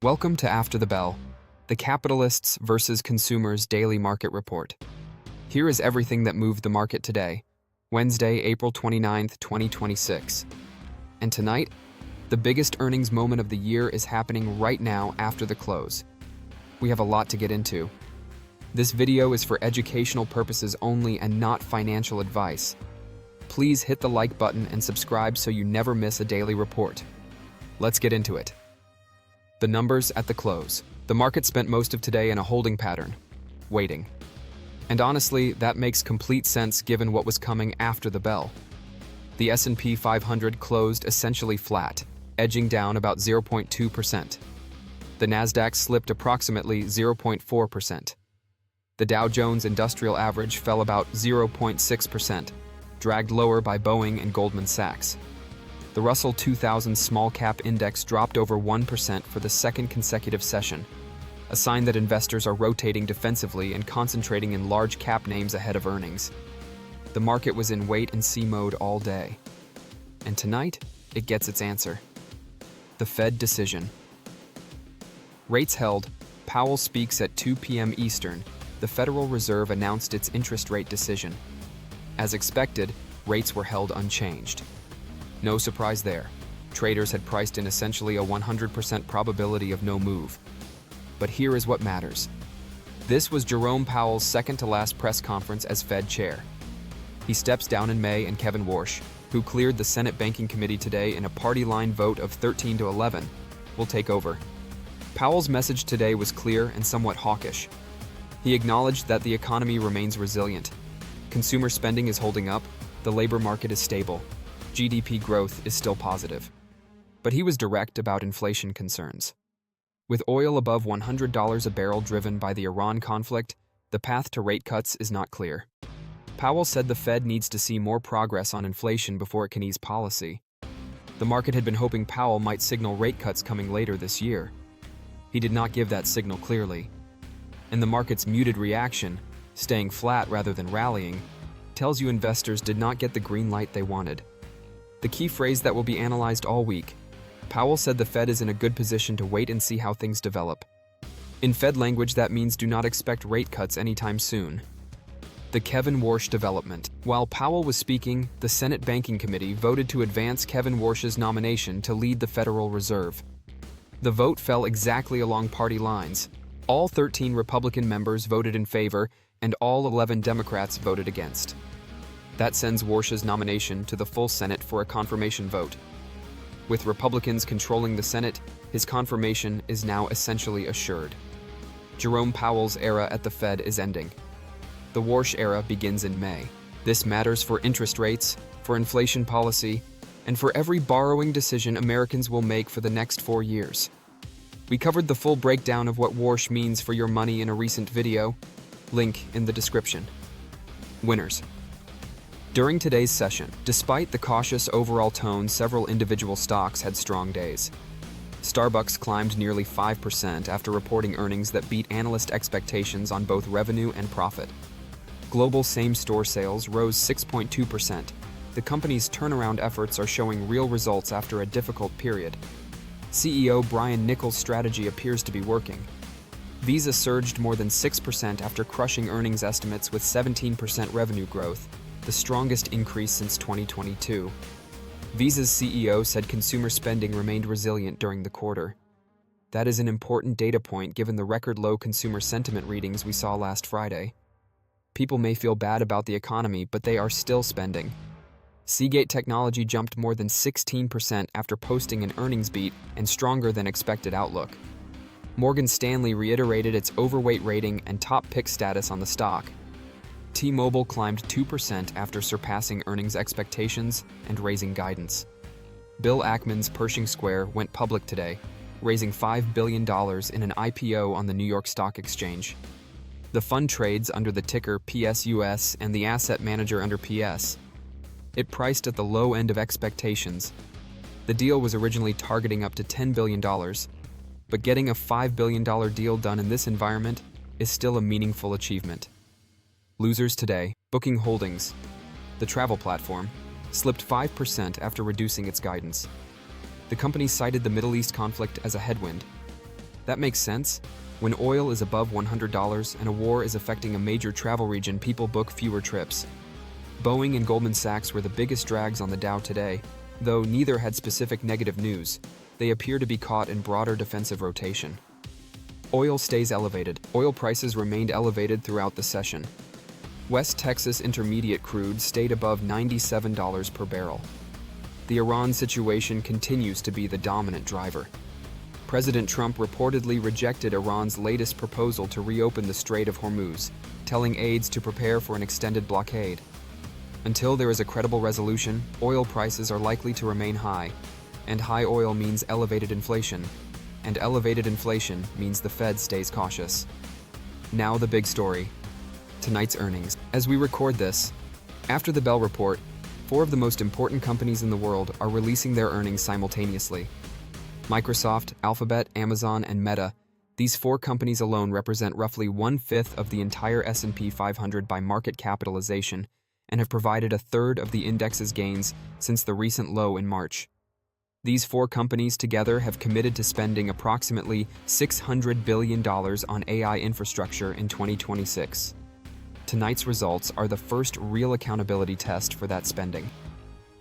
Welcome to After the Bell, the capitalists versus consumers daily market report. Here is everything that moved the market today, Wednesday, April 29th, 2026. And tonight, the biggest earnings moment of the year is happening right now after the close. We have a lot to get into. This video is for educational purposes only and not financial advice. Please hit the like button and subscribe so you never miss a daily report. Let's get into it. The numbers at the close. The market spent most of today in a holding pattern, waiting. And honestly, that makes complete sense given what was coming after the bell. The S&P 500 closed essentially flat, edging down about 0.2%. The Nasdaq slipped approximately 0.4%. The Dow Jones Industrial Average fell about 0.6%, dragged lower by Boeing and Goldman Sachs. The Russell 2000 Small Cap Index dropped over 1% for the second consecutive session, a sign that investors are rotating defensively and concentrating in large cap names ahead of earnings. The market was in wait-and-see mode all day. And tonight, it gets its answer. The Fed decision. Rates held. Powell speaks at 2 p.m. Eastern. The Federal Reserve announced its interest rate decision. As expected, rates were held unchanged. No surprise there. Traders had priced in essentially a 100% probability of no move. But here is what matters. This was Jerome Powell's second-to-last press conference as Fed chair. He steps down in May, and Kevin Warsh, who cleared the Senate Banking Committee today in a party-line vote of 13-11, will take over. Powell's message today was clear and somewhat hawkish. He acknowledged that the economy remains resilient. Consumer spending is holding up, the labor market is stable, GDP growth is still positive. But he was direct about inflation concerns. With oil above $100 a barrel driven by the Iran conflict, the path to rate cuts is not clear. Powell said the Fed needs to see more progress on inflation before it can ease policy. The market had been hoping Powell might signal rate cuts coming later this year. He did not give that signal clearly. And the market's muted reaction, staying flat rather than rallying, tells you investors did not get the green light they wanted. The key phrase that will be analyzed all week. Powell said the Fed is in a good position to wait and see how things develop. In Fed language, that means do not expect rate cuts anytime soon. The Kevin Warsh development. While Powell was speaking, the Senate Banking Committee voted to advance Kevin Warsh's nomination to lead the Federal Reserve. The vote fell exactly along party lines. All 13 Republican members voted in favor, and all 11 Democrats voted against. That sends Warsh's nomination to the full Senate for a confirmation vote. With Republicans controlling the Senate, his confirmation is now essentially assured. Jerome Powell's era at the Fed is ending. The Warsh era begins in May. This matters for interest rates, for inflation policy, and for every borrowing decision Americans will make for the next 4 years. We covered the full breakdown of what Warsh means for your money in a recent video. Link in the description. Winners. During today's session, despite the cautious overall tone, several individual stocks had strong days. Starbucks climbed nearly 5% after reporting earnings that beat analyst expectations on both revenue and profit. Global same-store sales rose 6.2%. The company's turnaround efforts are showing real results after a difficult period. CEO Brian Niccol's strategy appears to be working. Visa surged more than 6% after crushing earnings estimates with 17% revenue growth, the strongest increase since 2022. Visa's CEO said consumer spending remained resilient during the quarter. That is an important data point given the record low consumer sentiment readings we saw last Friday. People may feel bad about the economy, but they are still spending. Seagate Technology jumped more than 16% after posting an earnings beat and stronger than expected outlook. Morgan Stanley reiterated its overweight rating and top pick status on the stock. T-Mobile climbed 2% after surpassing earnings expectations and raising guidance. Bill Ackman's Pershing Square went public today, raising $5 billion in an IPO on the New York Stock Exchange. The fund trades under the ticker PSUS and the asset manager under PS. It priced at the low end of expectations. The deal was originally targeting up to $10 billion, but getting a $5 billion deal done in this environment is still a meaningful achievement. Losers today. Booking Holdings, the travel platform, slipped 5% after reducing its guidance. The company cited the Middle East conflict as a headwind. That makes sense. When oil is above $100 and a war is affecting a major travel region, people book fewer trips. Boeing and Goldman Sachs were the biggest drags on the Dow today, though neither had specific negative news. They appear to be caught in broader defensive rotation. Oil stays elevated. Oil prices remained elevated throughout the session. West Texas Intermediate crude stayed above $97 per barrel. The Iran situation continues to be the dominant driver. President Trump reportedly rejected Iran's latest proposal to reopen the Strait of Hormuz, telling aides to prepare for an extended blockade. Until there is a credible resolution, oil prices are likely to remain high, and high oil means elevated inflation, and elevated inflation means the Fed stays cautious. Now the big story. Tonight's earnings. As we record this, after the Bell report, 4 of the most important companies in the world are releasing their earnings simultaneously. Microsoft, Alphabet, Amazon, and Meta. These 4 companies alone represent roughly 1/5 of the entire S&P 500 by market capitalization and have provided 1/3 of the index's gains since the recent low in March. These 4 companies together have committed to spending approximately $600 billion on AI infrastructure in 2026. Tonight's results are the first real accountability test for that spending.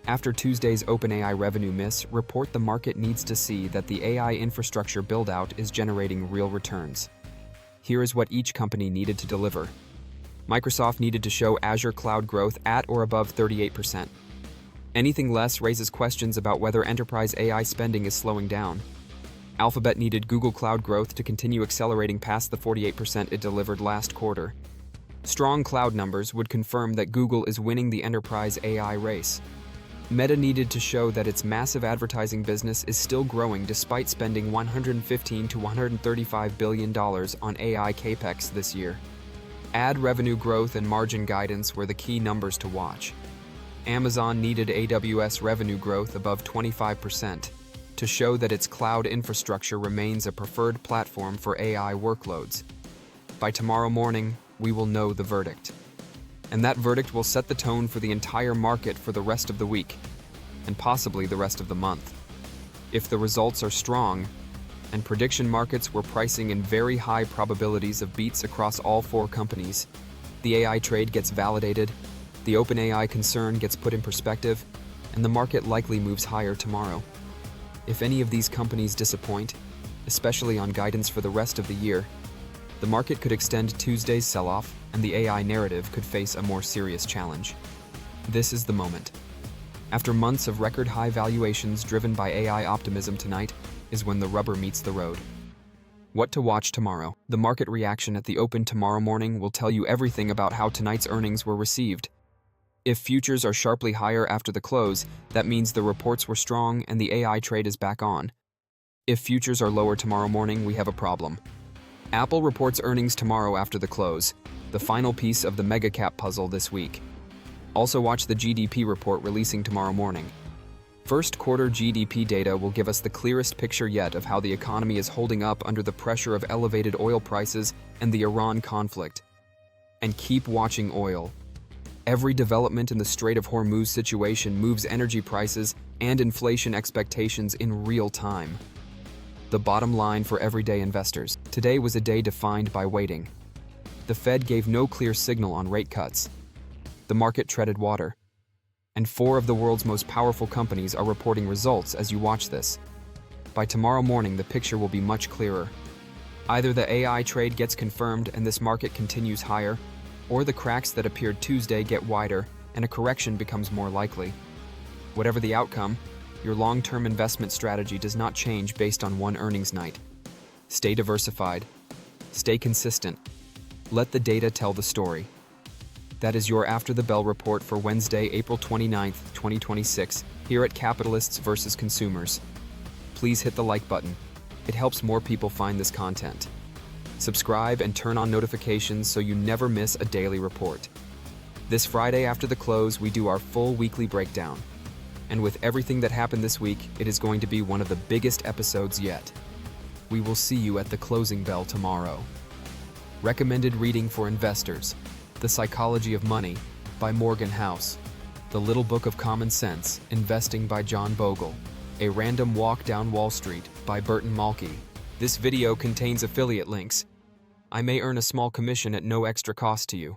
After Tuesday's OpenAI revenue miss, report the market needs to see that the AI infrastructure build-out is generating real returns. Here is what each company needed to deliver. Microsoft needed to show Azure cloud growth at or above 38%. Anything less raises questions about whether enterprise AI spending is slowing down. Alphabet needed Google Cloud growth to continue accelerating past the 48% it delivered last quarter. Strong cloud numbers would confirm that Google is winning the enterprise AI race. Meta needed to show that its massive advertising business is still growing despite spending $115 to $135 billion on AI capex this year. Ad revenue growth and margin guidance were the key numbers to watch. Amazon needed AWS revenue growth above 25% to show that its cloud infrastructure remains a preferred platform for AI workloads. By tomorrow morning, we will know the verdict. And that verdict will set the tone for the entire market for the rest of the week, and possibly the rest of the month. If the results are strong, and prediction markets were pricing in very high probabilities of beats across all 4 companies, the AI trade gets validated, the OpenAI concern gets put in perspective, and the market likely moves higher tomorrow. If any of these companies disappoint, especially on guidance for the rest of the year, the market could extend Tuesday's sell-off, and the AI narrative could face a more serious challenge. This is the moment. After months of record-high valuations driven by AI optimism, tonight is when the rubber meets the road. What to watch tomorrow? The market reaction at the open tomorrow morning will tell you everything about how tonight's earnings were received. If futures are sharply higher after the close, that means the reports were strong and the AI trade is back on. If futures are lower tomorrow morning, we have a problem. Apple reports earnings tomorrow after the close, the final piece of the mega-cap puzzle this week. Also watch the GDP report releasing tomorrow morning. First quarter GDP data will give us the clearest picture yet of how the economy is holding up under the pressure of elevated oil prices and the Iran conflict. And keep watching oil. Every development in the Strait of Hormuz situation moves energy prices and inflation expectations in real time. The bottom line for everyday investors. Today was a day defined by waiting. The Fed gave no clear signal on rate cuts. The market treaded water. And 4 of the world's most powerful companies are reporting results as you watch this. By tomorrow morning, the picture will be much clearer. Either the AI trade gets confirmed and this market continues higher, or the cracks that appeared Tuesday get wider and a correction becomes more likely. Whatever the outcome, your long-term investment strategy does not change based on one earnings night. Stay diversified. Stay consistent. Let the data tell the story. That is your After the Bell report for Wednesday, April 29th, 2026, here at Capitalists vs. Consumers. Please hit the like button. It helps more people find this content. Subscribe and turn on notifications so you never miss a daily report. This Friday after the close, we do our full weekly breakdown. And with everything that happened this week, it is going to be one of the biggest episodes yet. We will see you at the closing bell tomorrow. Recommended reading for investors: The Psychology of Money by Morgan House, The Little Book of Common Sense, Investing by John Bogle, A Random Walk Down Wall Street by Burton Malky, This video contains affiliate links. I may earn a small commission at no extra cost to you.